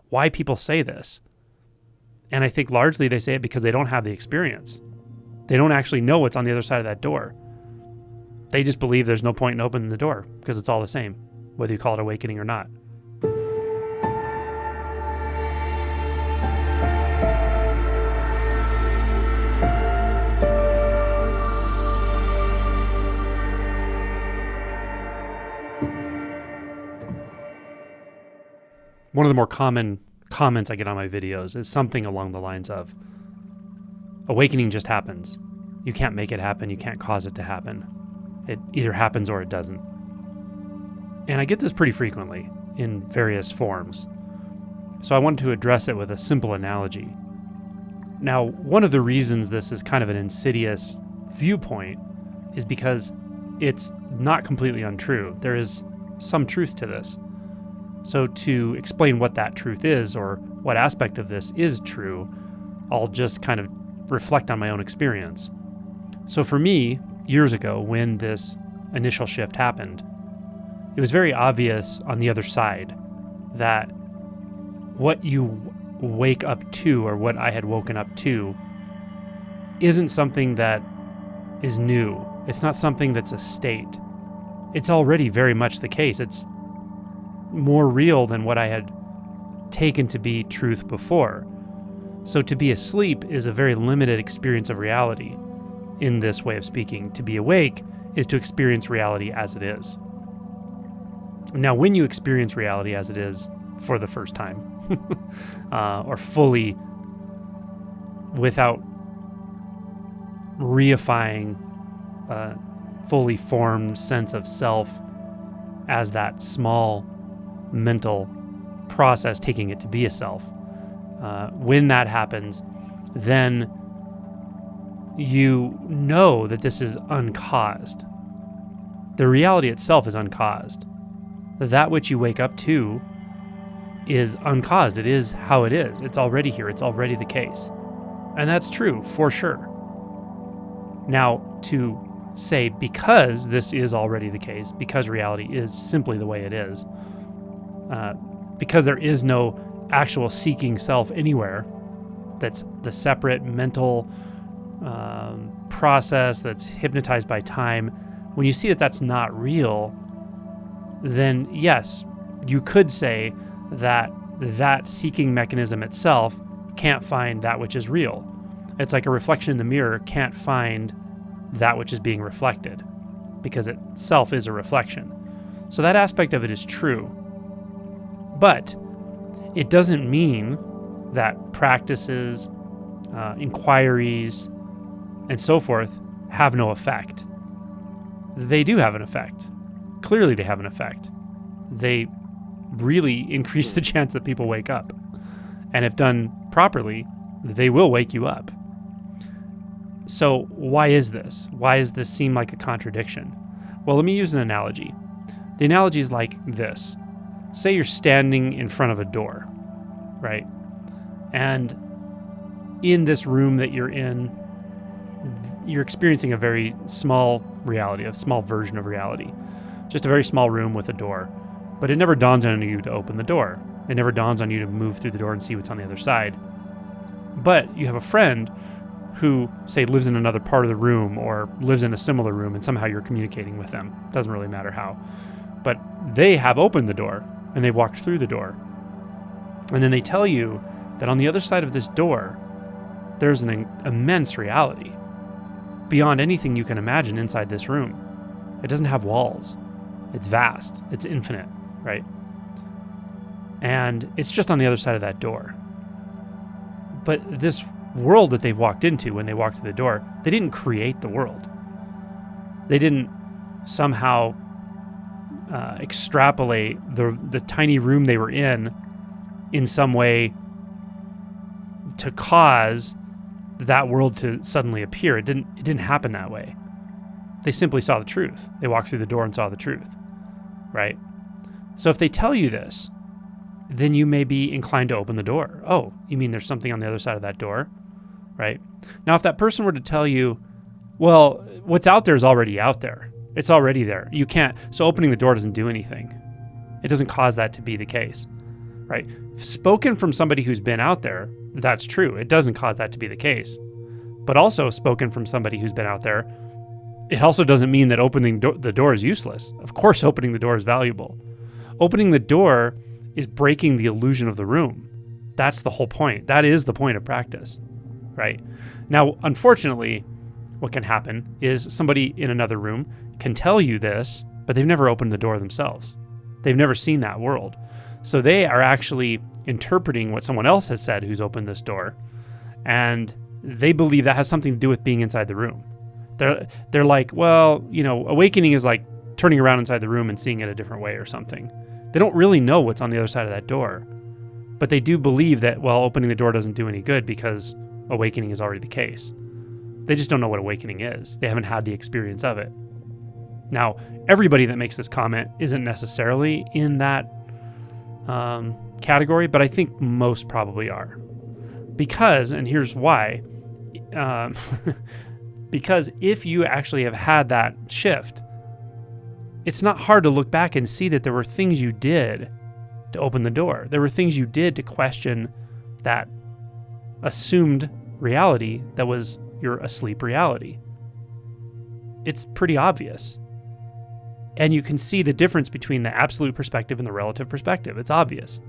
why people say this. And I think largely they say it because they don't have the experience. They don't actually know what's on the other side of that door. They just believe there's no point in opening the door because it's all the same, whether you call it awakening or not. One of the more common comments I get on my videos is something along the lines of, awakening just happens. You can't make it happen. You can't cause it to happen. It either happens or it doesn't. And I get this pretty frequently in various forms. So I wanted to address it with a simple analogy. Now, one of the reasons this is kind of an insidious viewpoint is because it's not completely untrue. There is some truth to this. So to explain what that truth is, or what aspect of this is true, I'll just kind of reflect on my own experience. So for me, years ago, when this initial shift happened, it was very obvious on the other side that what you wake up to, or what I had woken up to, isn't something that is new. It's not something that's a state. It's already very much the case. It's more real than what I had taken to be truth before. So to be asleep is a very limited experience of reality in this way of speaking. To be awake is to experience reality as it is. Now, when you experience reality as it is for the first time, or fully without reifying a fully formed sense of self as that small mental process, taking it to be a self. When that happens, then you know that this is uncaused. The reality itself is uncaused. That which you wake up to is uncaused. It is how it is. It's already here. It's already the case. And that's true for sure. Now, to say because this is already the case, because reality is simply the way it is, because there is no actual seeking self anywhere, that's the separate mental process that's hypnotized by time, when you see that that's not real, then yes, you could say that that seeking mechanism itself can't find that which is real. It's like a reflection in the mirror can't find that which is being reflected, because itself is a reflection. So that aspect of it is true. But it doesn't mean that practices, inquiries, and so forth have no effect. They do have an effect. Clearly they have an effect. They really increase the chance that people wake up. And if done properly, they will wake you up. So why is this? Why does this seem like a contradiction? Well, let me use an analogy. The analogy is like this. Say you're standing in front of a door, right? And in this room that you're in, you're experiencing a very small reality, a small version of reality. Just a very small room with a door. But it never dawns on you to open the door. It never dawns on you to move through the door and see what's on the other side. But you have a friend who, say, lives in another part of the room or lives in a similar room, and somehow you're communicating with them. Doesn't really matter how. But they have opened the door and they've walked through the door. And then they tell you that on the other side of this door, there's an immense reality beyond anything you can imagine inside this room. It doesn't have walls. It's vast. It's infinite, right? And it's just on the other side of that door. But this world that they've walked into when they walked through the door, they didn't create the world. They didn't somehow extrapolate the tiny room they were in some way to cause that world to suddenly appear. It didn't happen that way. They simply saw the truth. They walked through the door and saw the truth, right? So if they tell you this, then you may be inclined to open the door. Oh, you mean there's something on the other side of that door, right? Now, if that person were to tell you, well, what's out there is already out there. It's already there. You can't, so opening the door doesn't do anything. It doesn't cause that to be the case, right? Spoken from somebody who's been out there, that's true. It doesn't cause that to be the case. But also spoken from somebody who's been out there, it also doesn't mean that opening the door is useless. Of course, opening the door is valuable. Opening the door is breaking the illusion of the room. That's the whole point. That is the point of practice, right? Now, unfortunately, what can happen is somebody in another room can tell you this, but they've never opened the door themselves. They've never seen that world. So they are actually interpreting what someone else has said who's opened this door, and they believe that has something to do with being inside the room. They're like, well, awakening is like turning around inside the room and seeing it a different way or something. They don't really know what's on the other side of that door, but they do believe that, well, opening the door doesn't do any good because awakening is already the case. They just don't know what awakening is. They haven't had the experience of it. Now, everybody that makes this comment isn't necessarily in that category, but I think most probably are. Because, and here's why, because if you actually have had that shift, it's not hard to look back and see that there were things you did to open the door. There were things you did to question that assumed reality that was your asleep reality. It's pretty obvious. And you can see the difference between the absolute perspective and the relative perspective. It's obvious.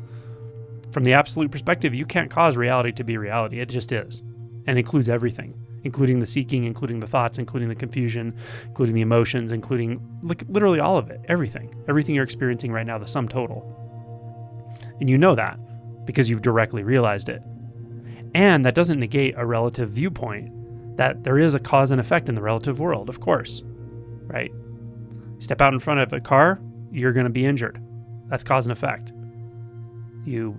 From the absolute perspective, you can't cause reality to be reality. It just is. And includes everything, including the seeking, including the thoughts, including the confusion, including the emotions, including literally all of it, everything. Everything you're experiencing right now, the sum total. And you know that because you've directly realized it. And that doesn't negate a relative viewpoint that there is a cause and effect in the relative world, of course, right? Step out in front of a car, you're going to be injured. That's cause and effect. You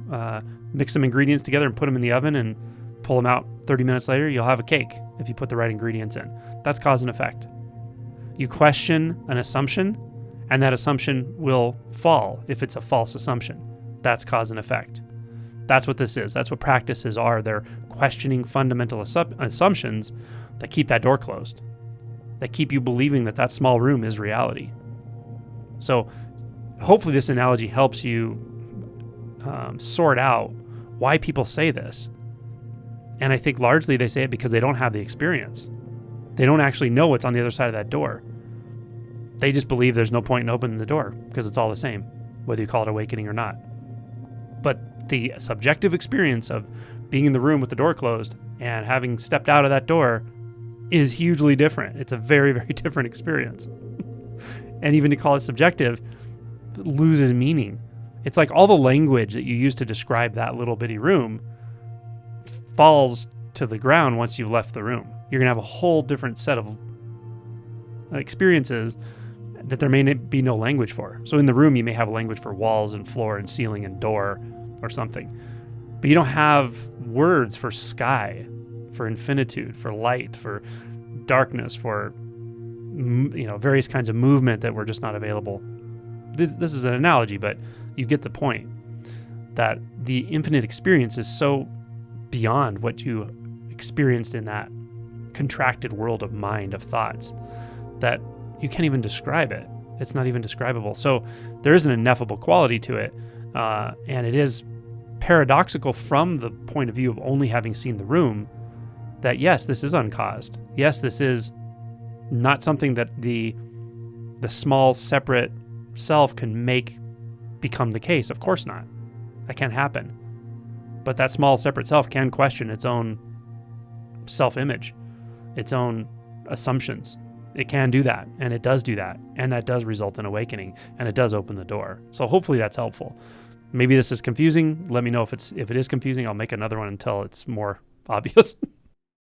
mix some ingredients together and put them in the oven and pull them out 30 minutes later, you'll have a cake if you put the right ingredients in. That's cause and effect. You question an assumption, and that assumption will fall if it's a false assumption. That's cause and effect. That's what this is. That's what practices are. They're questioning fundamental assumptions that keep that door closed, that keep you believing that that small room is reality. So hopefully this analogy helps you sort out why people say this. And I think largely they say it because they don't have the experience. They don't actually know what's on the other side of that door. They just believe there's no point in opening the door because it's all the same, whether you call it awakening or not. But the subjective experience of being in the room with the door closed and having stepped out of that door is hugely different. It's a very, very different experience. And even to call it subjective loses meaning. It's like all the language that you use to describe that little bitty room falls to the ground once you've left the room. You're going to have a whole different set of experiences that there may be no language for. So in the room, you may have a language for walls and floor and ceiling and door or something. But you don't have words for sky, for infinitude, for light, for darkness, for various kinds of movement that were just not available. This is an analogy, but you get the point that the infinite experience is so beyond what you experienced in that contracted world of mind, of thoughts, that you can't even describe it. It's not even describable. So there is an ineffable quality to it, and it is paradoxical from the point of view of only having seen the room, that yes, this is uncaused. Yes, this is not something that the small separate self can make become the case. Of course not. That can't happen. But that small separate self can question its own self-image, its own assumptions. It can do that, and it does do that, and that does result in awakening, and it does open the door. So hopefully that's helpful. Maybe this is confusing. Let me know if it is confusing. I'll make another one until it's more obvious.